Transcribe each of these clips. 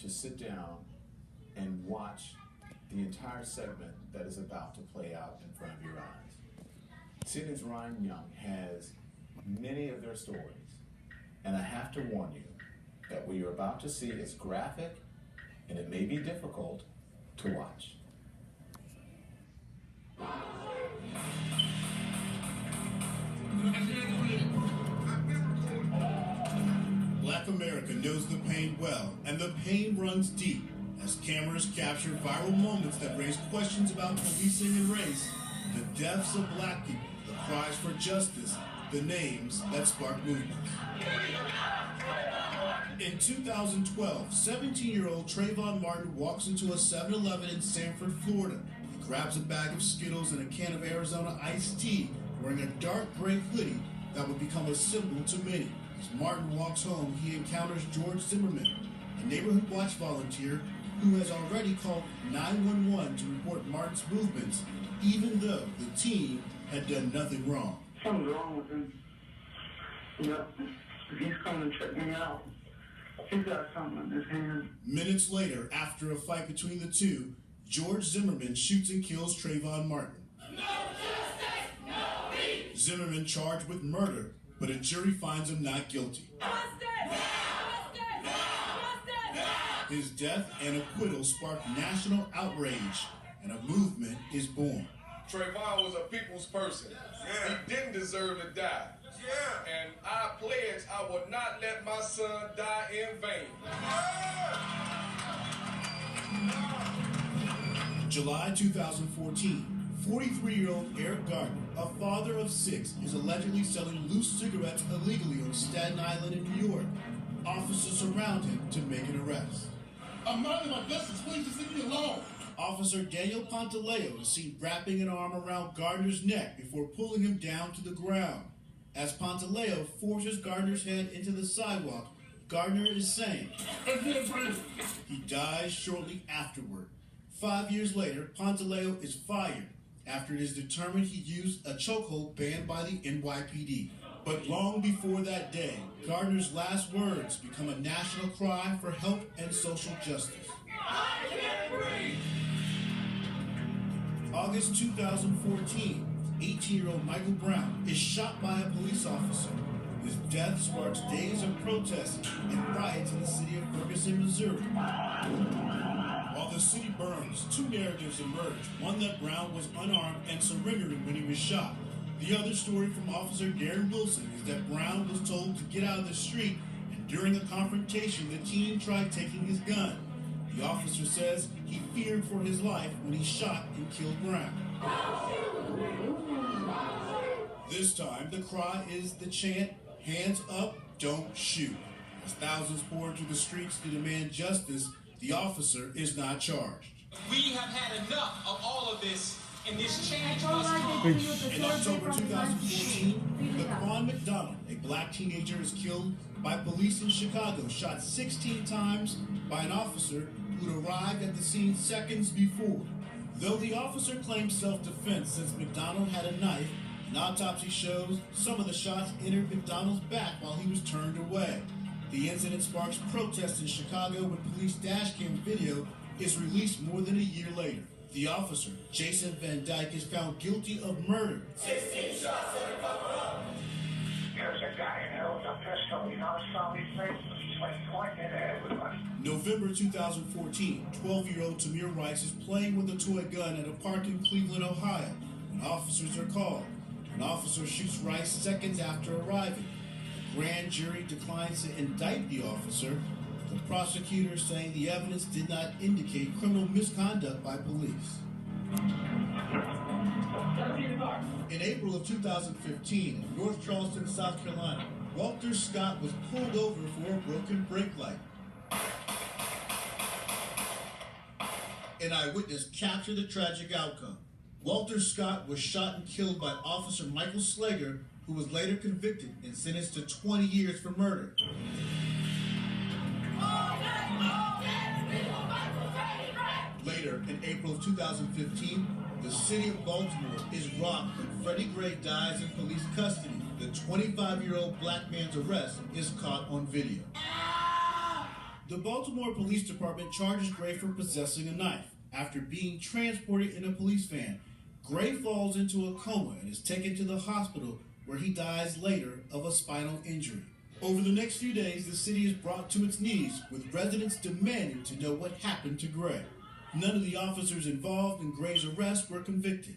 to sit down and watch the entire segment that is about to play out in front of your eyes. CNN's Ryan Young has many of their stories, and I have to warn you that what you're about to see is graphic and it may be difficult to watch. Black America knows the pain well, and the pain runs deep as cameras capture viral moments that raise questions about policing and race, the deaths of black people, the cries for justice, the names that spark movements. In 2012, 17-year-old Trayvon Martin walks into a 7-Eleven in Sanford, Florida. He grabs a bag of Skittles and a can of Arizona iced tea, wearing a dark gray hoodie that would become a symbol to many. As Martin walks home, he encounters George Zimmerman, a neighborhood watch volunteer who has already called 911 to report Martin's movements, even though the teen had done nothing wrong. Something's wrong with him. You know, he's coming to check me out. He's got something in his hand. Minutes later, after a fight between the two, George Zimmerman shoots and kills Trayvon Martin. No justice, no peace. Zimmerman charged with murder, but a jury finds him not guilty. Justice! Justice! Justice! His death and acquittal sparked national outrage, and a movement is born. Trayvon was a people's person. Yeah. He didn't deserve to die. Yeah. And I pledge I will not let my son die in vain. July 2014, 43-year-old Eric Gardner, a father of 6, is allegedly selling loose cigarettes illegally on Staten Island in New York. Officers surround him to make an arrest. I'm minding my business. Please just leave me alone. Officer Daniel Pantaleo is seen wrapping an arm around Gardner's neck before pulling him down to the ground. As Pantaleo forces Gardner's head into the sidewalk, Gardner is saying he dies shortly afterward. 5 years later, Pantaleo is fired after it is determined he used a chokehold banned by the NYPD. But long before that day, Gardner's last words become a national cry for help and social justice. I can't breathe. August 2014, 18-year-old Michael Brown is shot by a police officer. His death sparks days of protests and riots in the city of Ferguson, Missouri. While the city burns, two narratives emerge. One that Brown was unarmed and surrendering when he was shot. The other story from Officer Darren Wilson is that Brown was told to get out of the street, and during a confrontation, the teen tried taking his gun. The officer says he feared for his life when he shot and killed Brown. This time, the cry is the chant, "Hands up, don't shoot." As thousands pour into the streets to demand justice, the officer is not charged. We have had enough of all of this, and this change must come. In October 2014, Laquan McDonald, a black teenager, is killed by police in Chicago, shot 16 times by an officer who'd arrived at the scene seconds before. Though the officer claimed self-defense since McDonald had a knife, an autopsy shows some of the shots entered McDonald's back while he was turned away. The incident sparks protests in Chicago when police dashcam video is released more than a year later. The officer, Jason Van Dyke, is found guilty of murder. 16 shots in a cover-up. There's a guy in there with a pistol, you know, saw his face, he's like pointing it at everybody. November 2014, 12-year-old Tamir Rice is playing with a toy gun at a park in Cleveland, Ohio, when officers are called. An officer shoots Rice seconds after arriving. The grand jury declines to indict the officer, the prosecutor saying the evidence did not indicate criminal misconduct by police. In April of 2015, in North Charleston, South Carolina, Walter Scott was pulled over for a broken brake light. An eyewitness captured the tragic outcome. Walter Scott was shot and killed by Officer Michael Slager, who was later convicted and sentenced to 20 years for murder. Later, in April of 2015, the city of Baltimore is rocked when Freddie Gray dies in police custody. The 25-year-old black man's arrest is caught on video. The Baltimore Police Department charges Gray for possessing a knife. After being transported in a police van, Gray falls into a coma and is taken to the hospital where he dies later of a spinal injury. Over the next few days, the city is brought to its knees, with residents demanding to know what happened to Gray. None of the officers involved in Gray's arrest were convicted.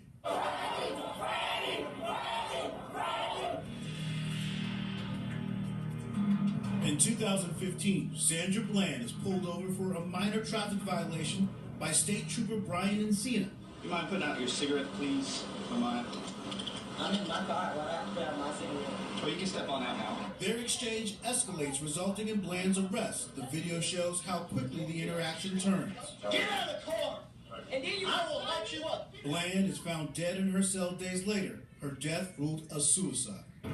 In 2015, Sandra Bland is pulled over for a minor traffic violation by State Trooper Brian Encina. You mind putting out your cigarette, please? Am I? I'm in my car. Well, I have to have my cigarette. Well, you can step on out now. Their exchange escalates, resulting in Bland's arrest. The video shows how quickly the interaction turns. Get out of the car! And then you I will light you up! Bland is found dead in her cell days later. Her death ruled a suicide. I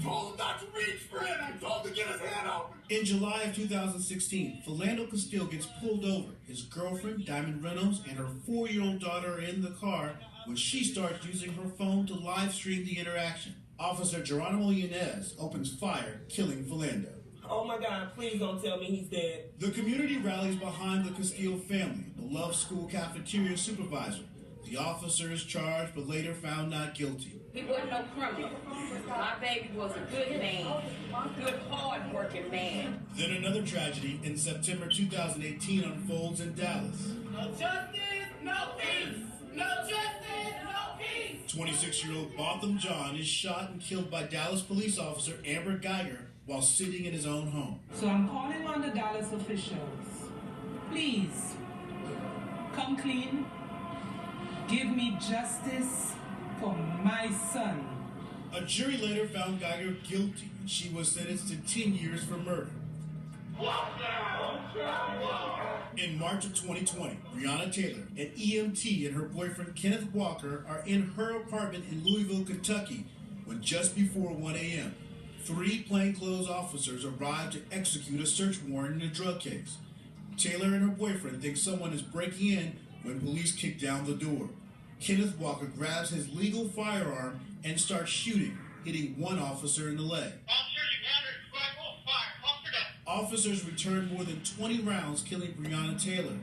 told him not to reach for it! I told him to get his hand open! In July of 2016, Philando Castile gets pulled over. His girlfriend, Diamond Reynolds, and her 4-year-old daughter are in the car when she starts using her phone to live stream the interaction. Officer Geronimo Yanez opens fire, killing Philando. Oh my God, please don't tell me he's dead. The community rallies behind the Castile family, beloved school cafeteria supervisor. The officer is charged but later found not guilty. He wasn't no criminal. My baby was a good man, a good, hard-working man. Then another tragedy in September 2018 unfolds in Dallas. No justice, no peace. No justice, no peace. 26-year-old Botham John is shot and killed by Dallas police officer Amber Geiger while sitting in his own home. So I'm calling on the Dallas officials. Please, come clean. Give me justice for my son. A jury later found Geiger guilty, and she was sentenced to 10 years for murder. In March of 2020, Breonna Taylor, an EMT, and her boyfriend Kenneth Walker are in her apartment in Louisville, Kentucky, when just before 1 a.m., 3 plainclothes officers arrived to execute a search warrant in a drug case. Taylor and her boyfriend think someone is breaking in when police kick down the door. Kenneth Walker grabs his legal firearm and starts shooting, hitting one officer in the leg. Officers returned more than 20 rounds, killing Breonna Taylor.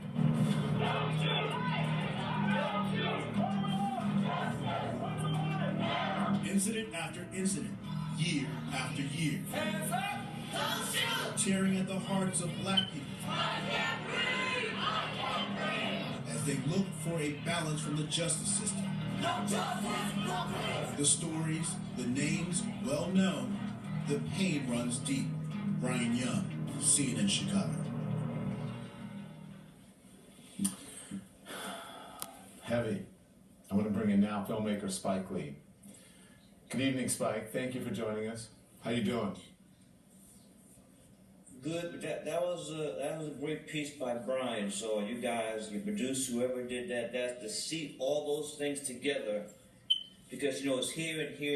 Incident after incident, year after year, tearing at the hearts of black people as they look for a balance from the justice system. The stories, the names, well known, the pain runs deep. Brian Young, CNN Chicago. Heavy. I want to bring in now filmmaker Spike Lee. Good evening, Spike. Thank you for joining us. How you doing? Good, but that was a great piece by Brian. So you guys, you producer, whoever did that, that's to see all those things together, because it's here and here.